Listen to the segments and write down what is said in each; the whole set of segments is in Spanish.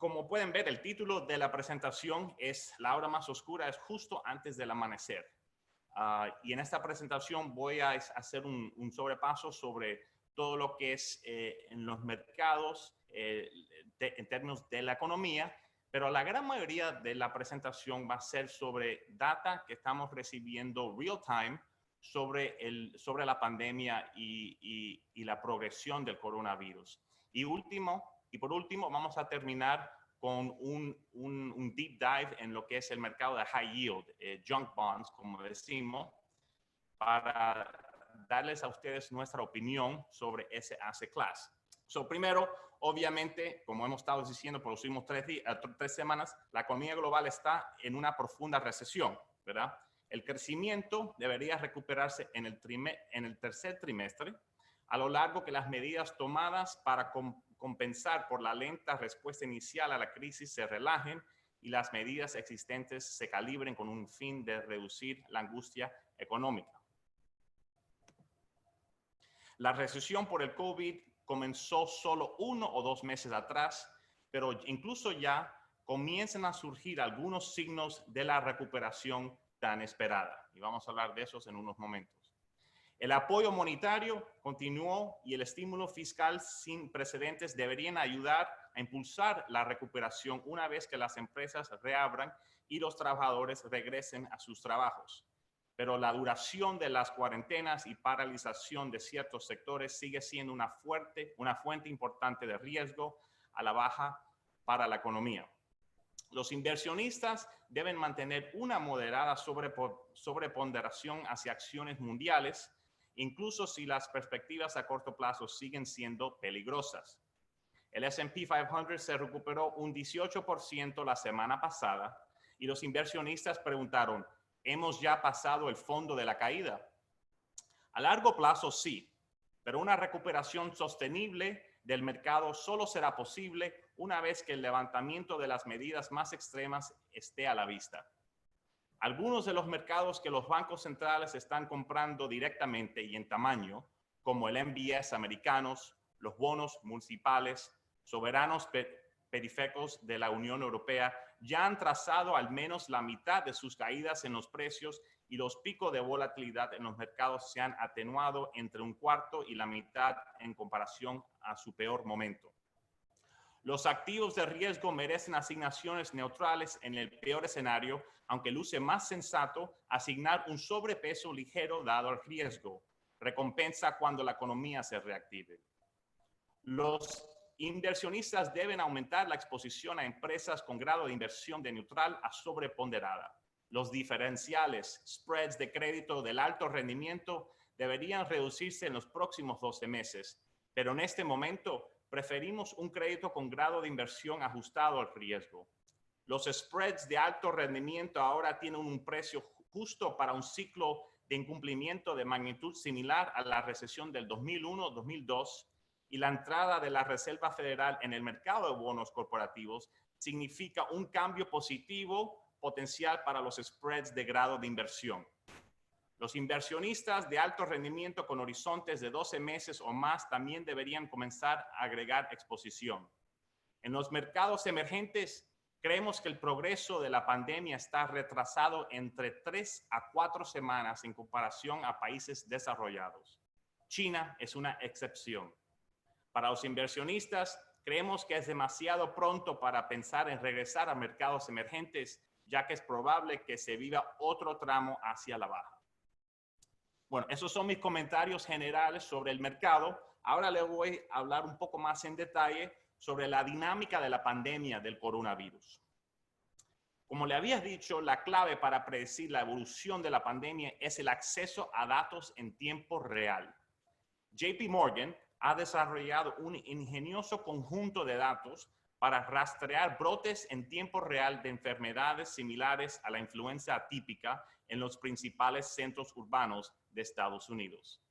como pueden ver, el título de la presentación es La hora más oscura es justo antes del amanecer. Y en esta presentación voy a hacer un sobrepaso sobre todo lo que es en los mercados en términos de la economía, pero la gran mayoría de la presentación va a ser sobre data que estamos recibiendo real time sobre la pandemia y la progresión del coronavirus. Y por último, vamos a terminar con un deep dive en lo que es el mercado de high yield, junk bonds, como decimos, para darles a ustedes nuestra opinión sobre ese asset class. Primero, obviamente, como hemos estado diciendo por los últimos 3 semanas, la economía global está en una profunda recesión, ¿verdad? El crecimiento debería recuperarse en el tercer trimestre, a lo largo que las medidas tomadas para compensar por la lenta respuesta inicial a la crisis se relajen y las medidas existentes se calibren con un fin de reducir la angustia económica. La recesión por el COVID comenzó solo 1 o 2 meses atrás, pero incluso ya comienzan a surgir algunos signos de la recuperación tan esperada. Y vamos a hablar de esos en unos momentos. El apoyo monetario continuó y el estímulo fiscal sin precedentes deberían ayudar a impulsar la recuperación una vez que las empresas reabran y los trabajadores regresen a sus trabajos. Pero la duración de las cuarentenas y paralización de ciertos sectores sigue siendo una fuente importante de riesgo a la baja para la economía. Los inversionistas deben mantener una moderada sobreponderación hacia acciones mundiales, incluso si las perspectivas a corto plazo siguen siendo peligrosas. El S&P 500 se recuperó un 18% la semana pasada y los inversionistas preguntaron, ¿hemos ya pasado el fondo de la caída? A largo plazo sí, pero una recuperación sostenible del mercado solo será posible una vez que el levantamiento de las medidas más extremas esté a la vista. Algunos de los mercados que los bancos centrales están comprando directamente y en tamaño, como el MBS americanos, los bonos municipales, soberanos periféricos de la Unión Europea, ya han trazado al menos la mitad de sus caídas en los precios y los picos de volatilidad en los mercados se han atenuado entre un cuarto y la mitad en comparación a su peor momento. Los activos de riesgo merecen asignaciones neutrales en el peor escenario, aunque luce más sensato asignar un sobrepeso ligero dado el riesgo. Recompensa cuando la economía se reactive. Los inversionistas deben aumentar la exposición a empresas con grado de inversión de neutral a sobreponderada. Los diferenciales, spreads de crédito del alto rendimiento deberían reducirse en los próximos 12 meses, pero en este momento preferimos un crédito con grado de inversión ajustado al riesgo. Los spreads de alto rendimiento ahora tienen un precio justo para un ciclo de incumplimiento de magnitud similar a la recesión del 2001-2002 y la entrada de la Reserva Federal en el mercado de bonos corporativos significa un cambio positivo potencial para los spreads de grado de inversión. Los inversionistas de alto rendimiento con horizontes de 12 meses o más también deberían comenzar a agregar exposición. En los mercados emergentes, creemos que el progreso de la pandemia está retrasado entre 3 a 4 semanas en comparación a países desarrollados. China es una excepción. Para los inversionistas, creemos que es demasiado pronto para pensar en regresar a mercados emergentes, ya que es probable que se viva otro tramo hacia la baja. Bueno, esos son mis comentarios generales sobre el mercado. Ahora les voy a hablar un poco más en detalle sobre la dinámica de la pandemia del coronavirus. Como le había dicho, la clave para predecir la evolución de la pandemia es el acceso a datos en tiempo real. JP Morgan ha desarrollado un ingenioso conjunto de datos para rastrear brotes en tiempo real de enfermedades similares a la influenza atípica en los principales centros urbanos de Estados Unidos.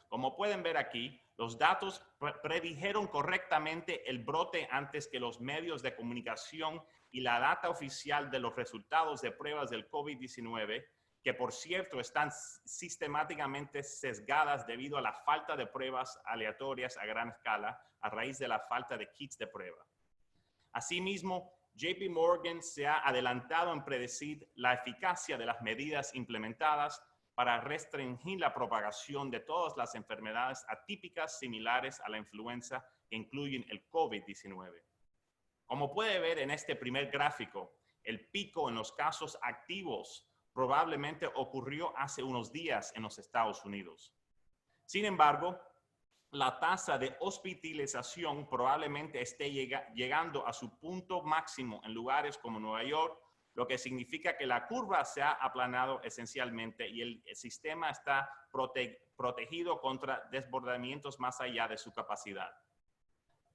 Como pueden ver aquí, los datos predijeron correctamente el brote antes que los medios de comunicación y la data oficial de los resultados de pruebas del COVID-19, que por cierto están sistemáticamente sesgadas debido a la falta de pruebas aleatorias a gran escala a raíz de la falta de kits de prueba. Asimismo, JP Morgan se ha adelantado en predecir la eficacia de las medidas implementadas para restringir la propagación de todas las enfermedades atípicas similares a la influenza que incluyen el COVID-19. Como puede ver en este primer gráfico, el pico en los casos activos probablemente ocurrió hace unos días en los Estados Unidos. Sin embargo, la tasa de hospitalización probablemente esté llegando a su punto máximo en lugares como Nueva York, lo que significa que la curva se ha aplanado esencialmente y el sistema está protegido contra desbordamientos más allá de su capacidad.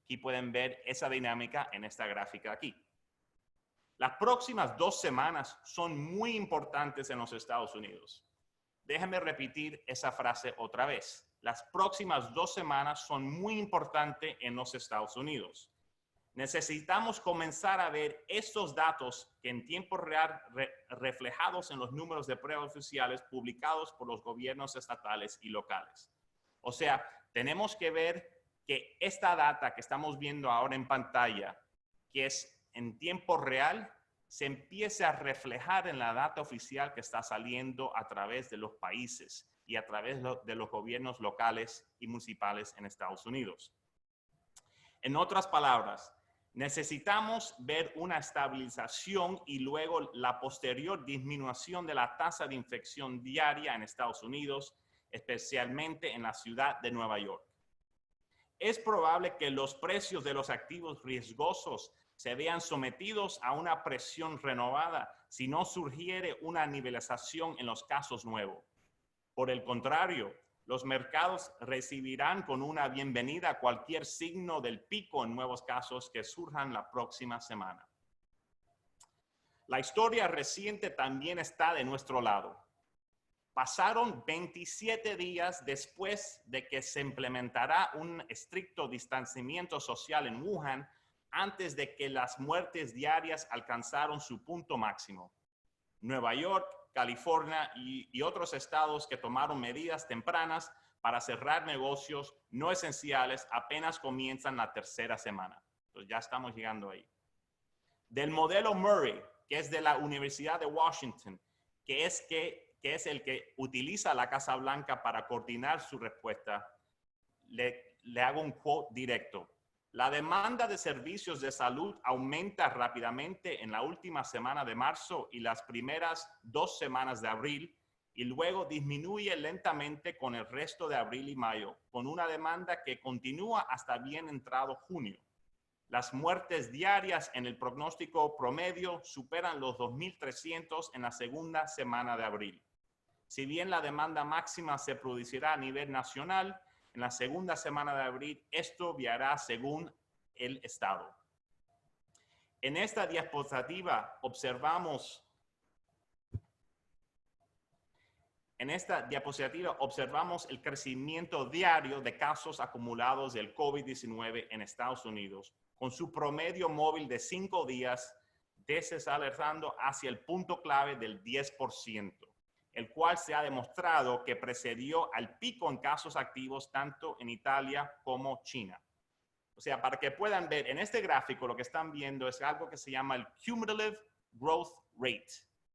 Aquí pueden ver esa dinámica en esta gráfica aquí. Las próximas 2 semanas son muy importantes en los Estados Unidos. Déjenme repetir esa frase otra vez. Las próximas 2 semanas son muy importantes en los Estados Unidos. Necesitamos comenzar a ver estos datos que en tiempo real reflejados en los números de pruebas oficiales publicados por los gobiernos estatales y locales. O sea, tenemos que ver que esta data que estamos viendo ahora en pantalla, que es en tiempo real, se empiece a reflejar en la data oficial que está saliendo a través de los países y a través de los gobiernos locales y municipales en Estados Unidos. En otras palabras, necesitamos ver una estabilización y luego la posterior disminución de la tasa de infección diaria en Estados Unidos, especialmente en la ciudad de Nueva York. Es probable que los precios de los activos riesgosos se vean sometidos a una presión renovada si no surgiere una nivelación en los casos nuevos. Por el contrario, los mercados recibirán con una bienvenida cualquier signo del pico en nuevos casos que surjan la próxima semana. La historia reciente también está de nuestro lado. Pasaron 27 días después de que se implementará un estricto distanciamiento social en Wuhan antes de que las muertes diarias alcanzaron su punto máximo. Nueva York, California y otros estados que tomaron medidas tempranas para cerrar negocios no esenciales apenas comienzan la 3ª semana. Entonces ya estamos llegando ahí. Del modelo Murray, que es de la Universidad de Washington, que es el que utiliza la Casa Blanca para coordinar su respuesta, le hago un quote directo. La demanda de servicios de salud aumenta rápidamente en la última semana de marzo y las primeras 2 semanas de abril, y luego disminuye lentamente con el resto de abril y mayo, con una demanda que continúa hasta bien entrado junio. Las muertes diarias en el pronóstico promedio superan los 2.300 en la 2ª semana de abril. Si bien la demanda máxima se producirá a nivel nacional, en la 2ª semana de abril, esto variará según el estado. En esta diapositiva observamos el crecimiento diario de casos acumulados del COVID-19 en Estados Unidos, con su promedio móvil de 5 días desacelerando hacia el punto clave del 10%. El cual se ha demostrado que precedió al pico en casos activos tanto en Italia como China. O sea, para que puedan ver, en este gráfico lo que están viendo es algo que se llama el Cumulative Growth Rate.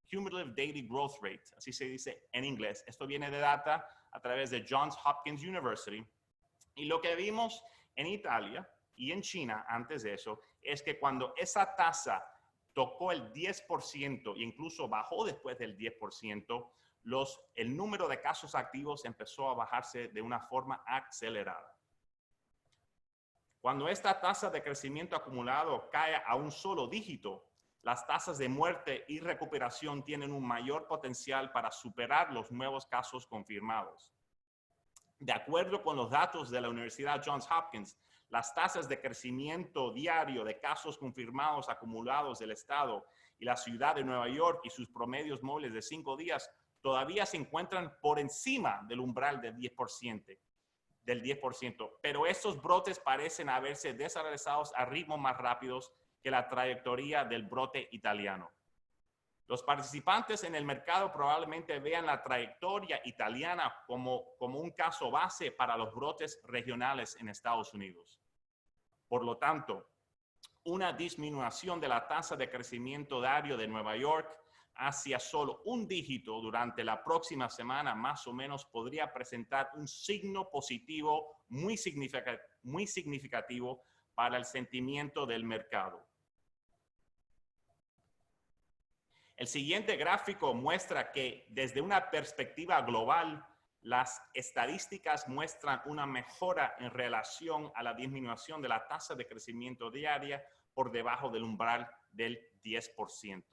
Cumulative Daily Growth Rate, así se dice en inglés. Esto viene de data a través de Johns Hopkins University. Y lo que vimos en Italia y en China antes de eso es que cuando esa tasa tocó el 10% e incluso bajó después del 10%, el número de casos activos empezó a bajarse de una forma acelerada. Cuando esta tasa de crecimiento acumulado cae a un solo dígito, las tasas de muerte y recuperación tienen un mayor potencial para superar los nuevos casos confirmados. De acuerdo con los datos de la Universidad Johns Hopkins, las tasas de crecimiento diario de casos confirmados acumulados del estado y la ciudad de Nueva York y sus promedios móviles de 5 días todavía se encuentran por encima del umbral del 10%, pero estos brotes parecen haberse desarrollado a ritmos más rápidos que la trayectoria del brote italiano. Los participantes en el mercado probablemente vean la trayectoria italiana como un caso base para los brotes regionales en Estados Unidos. Por lo tanto, una disminución de la tasa de crecimiento diario de Nueva York hacia solo un dígito durante la próxima semana, más o menos, podría presentar un signo positivo muy significativo para el sentimiento del mercado. El siguiente gráfico muestra que desde una perspectiva global, las estadísticas muestran una mejora en relación a la disminución de la tasa de crecimiento diaria por debajo del umbral del 10%.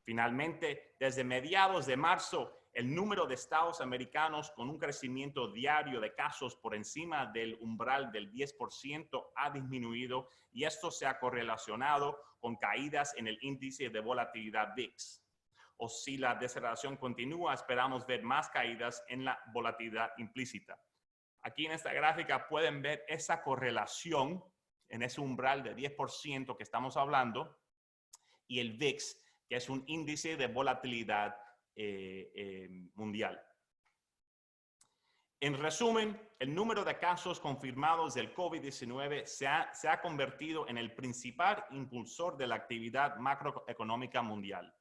Finalmente, desde mediados de marzo, el número de estados americanos con un crecimiento diario de casos por encima del umbral del 10% ha disminuido y esto se ha correlacionado con caídas en el índice de volatilidad VIX. O si la deceleración continúa, esperamos ver más caídas en la volatilidad implícita. Aquí en esta gráfica pueden ver esa correlación en ese umbral de 10% que estamos hablando y el VIX, que es un índice de volatilidad mundial. En resumen, el número de casos confirmados del COVID-19 se ha convertido en el principal impulsor de la actividad macroeconómica mundial.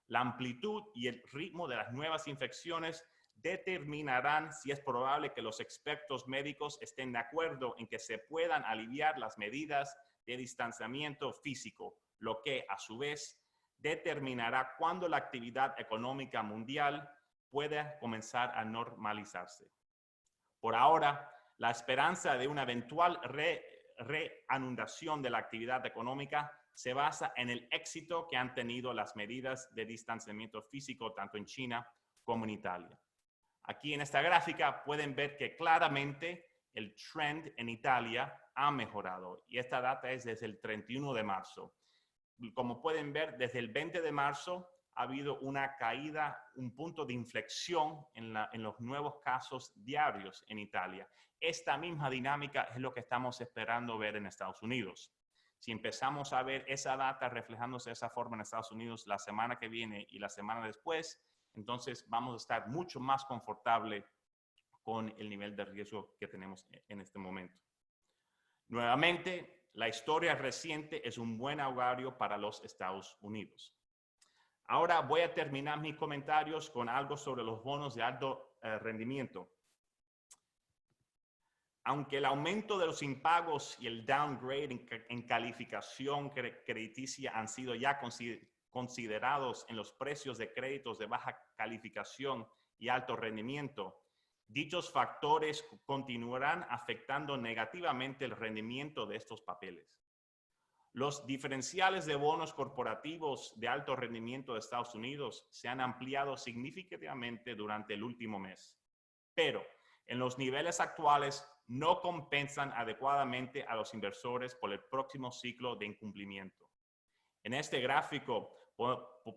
La amplitud y el ritmo de las nuevas infecciones determinarán si es probable que los expertos médicos estén de acuerdo en que se puedan aliviar las medidas de distanciamiento físico, lo que a su vez determinará cuándo la actividad económica mundial puede comenzar a normalizarse. Por ahora, la esperanza de una eventual reanudación de la actividad económica se basa en el éxito que han tenido las medidas de distanciamiento físico tanto en China como en Italia. Aquí en esta gráfica pueden ver que claramente el trend en Italia ha mejorado y esta data es desde el 31 de marzo. Como pueden ver, desde el 20 de marzo ha habido una caída, un punto de inflexión en los nuevos casos diarios en Italia. Esta misma dinámica es lo que estamos esperando ver en Estados Unidos. Si empezamos a ver esa data reflejándose de esa forma en Estados Unidos la semana que viene y la semana después, entonces vamos a estar mucho más confortable con el nivel de riesgo que tenemos en este momento. Nuevamente, la historia reciente es un buen augurio para los Estados Unidos. Ahora voy a terminar mis comentarios con algo sobre los bonos de alto rendimiento. Aunque el aumento de los impagos y el downgrade en calificación crediticia han sido ya considerados en los precios de créditos de baja calificación y alto rendimiento, dichos factores continuarán afectando negativamente el rendimiento de estos papeles. Los diferenciales de bonos corporativos de alto rendimiento de Estados Unidos se han ampliado significativamente durante el último mes, pero en los niveles actuales no compensan adecuadamente a los inversores por el próximo ciclo de incumplimiento. En este gráfico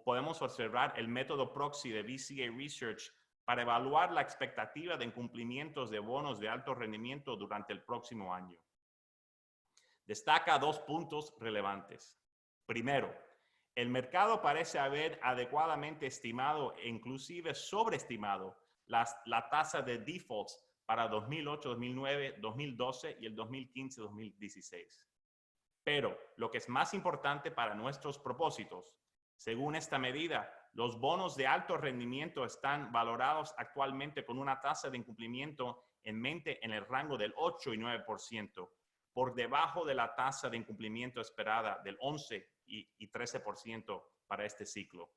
podemos observar el método proxy de VCA Research para evaluar la expectativa de incumplimientos de bonos de alto rendimiento durante el próximo año. Destaca dos puntos relevantes. Primero, el mercado parece haber adecuadamente estimado e inclusive sobreestimado la tasa de defaults para 2008, 2009, 2012 y el 2015, 2016. Pero lo que es más importante para nuestros propósitos, según esta medida, los bonos de alto rendimiento están valorados actualmente con una tasa de incumplimiento en mente en el rango del 8 y 9%, por debajo de la tasa de incumplimiento esperada del 11 y 13% para este ciclo.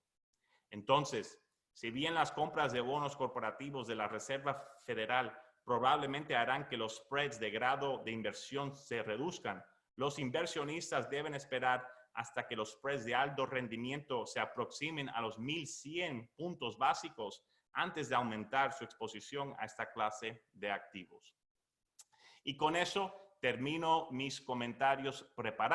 Entonces, si bien las compras de bonos corporativos de la Reserva Federal probablemente harán que los spreads de grado de inversión se reduzcan, los inversionistas deben esperar hasta que los spreads de alto rendimiento se aproximen a los 1,100 puntos básicos antes de aumentar su exposición a esta clase de activos. Y con eso termino mis comentarios preparados.